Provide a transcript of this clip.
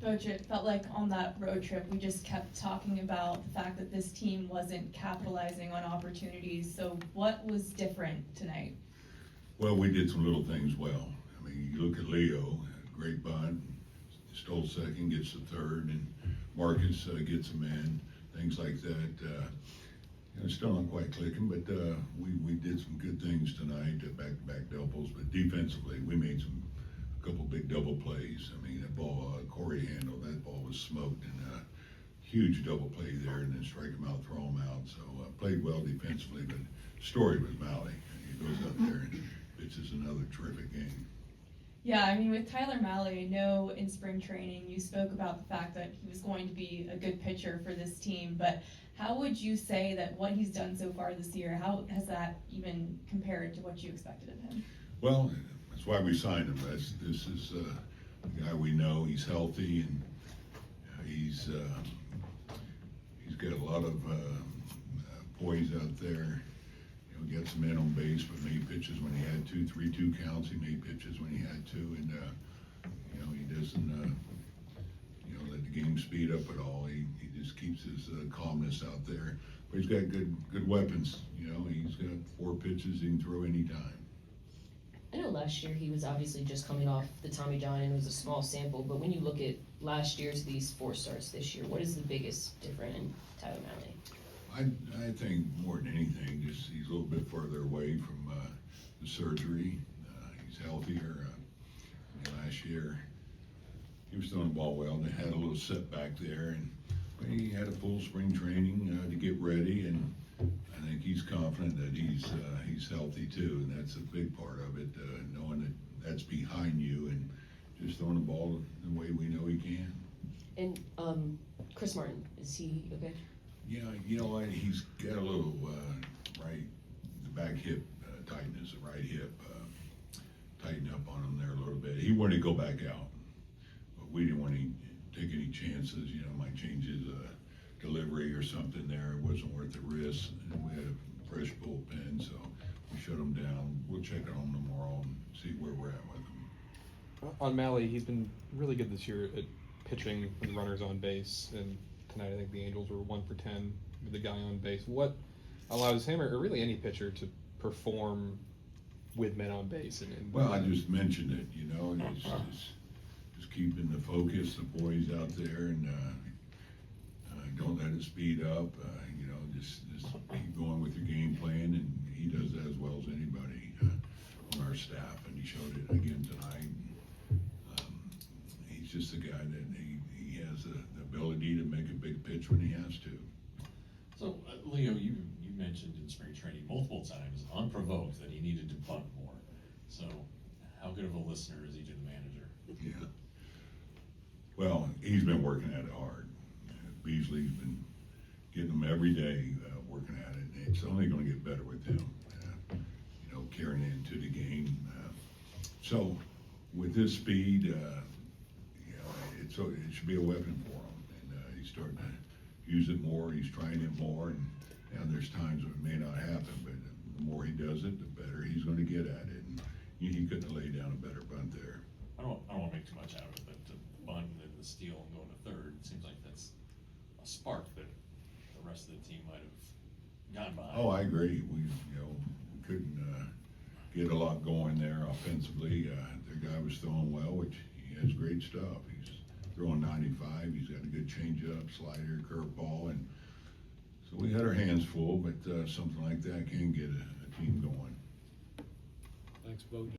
Bochy, it felt like on that road trip, we just kept talking about the fact that this team wasn't capitalizing on opportunities. So what was different tonight? Well, we did some little things well. I mean, you look at Leo, great bunt, stole second, gets the third, and Marcus gets a man, things like that. Still not quite clicking, but we did some good things tonight, back-to-back doubles. But defensively, we made a couple big double plays. I mean, that ball Corey handled, that ball was smoked, and huge double play there, and then strike him out, throw him out. So played well defensively, but story was Malley. He goes up there and pitches another terrific game. Yeah, I mean, with Tyler Malley, I know in spring training you spoke about the fact that he was going to be a good pitcher for this team, but how would you say that what he's done so far this year, how has that even compared to what you expected of him? Well, that's why we signed him. This is a guy we know. He's healthy, and he's got a lot of poise out there. Gets some men on base, but made pitches when he had to. 3-2 counts. He made pitches when he had to, and he doesn't let the game speed up at all. He just keeps his calmness out there. But he's got good weapons. He's got 4 pitches he can throw anytime. I know last year he was obviously just coming off the Tommy John and it was a small sample, but when you look at last year's these 4 starts this year, what is the biggest difference in Tyler Malley? I think more than anything, just he's a little bit further away from the surgery. He's healthier. Last year, he was throwing the ball well. They had a little setback there, but he had a full spring training to get ready, and I think he's confident that he's healthy too, and that's a big part of it, knowing that that's behind you and just throwing the ball the way we know he can. And Chris Martin, is he okay? Yeah, you know what? He's got a little the back hip tightness, the right hip tightened up on him there a little bit. He wanted to go back out, but we didn't want to take any chances. Might change his delivery or something there. It wasn't worth the risk. And we had a fresh bullpen, so we shut him down. We'll check on him tomorrow and see where we're at with him. On Malley, he's been really good this year at pitching with runners on base, and tonight I think the Angels were 1 for 10 with the guy on base. What allows him, or really any pitcher, to perform with men on base? Well, I just mentioned it, just keeping the focus, the boys out there, and don't let it speed up. Just keep going with your game plan, and he does that as well as anybody on our staff, and he showed it again tonight. He's just a guy that he has the ability to make a big pitch when he has to. So, Leo, you mentioned in spring training multiple times, unprovoked, that he needed to bunt more. So, how good of a listener is he to the manager? Yeah. Well, he's been working at it hard. Beasley's been getting him every day working at it. And it's only going to get better with him, carrying it into the game. So, with his speed, it should be a weapon for him. And he's starting to use it more. He's trying it more. And there's times when it may not happen, but the more he does it, the better he's going to get at it. And he couldn't have laid down a better bunt there. I don't want to make too much out of it, but to bunt and then the steal and go to third, it seems like that's a spark that the rest of the team might have gone by. Oh, I agree. We couldn't get a lot going there offensively. The guy was throwing well, which he has great stuff. He's throwing 95. He's got a good changeup, slider, curveball, and so we had our hands full. But something like that can get a team going. Thanks, Bochy.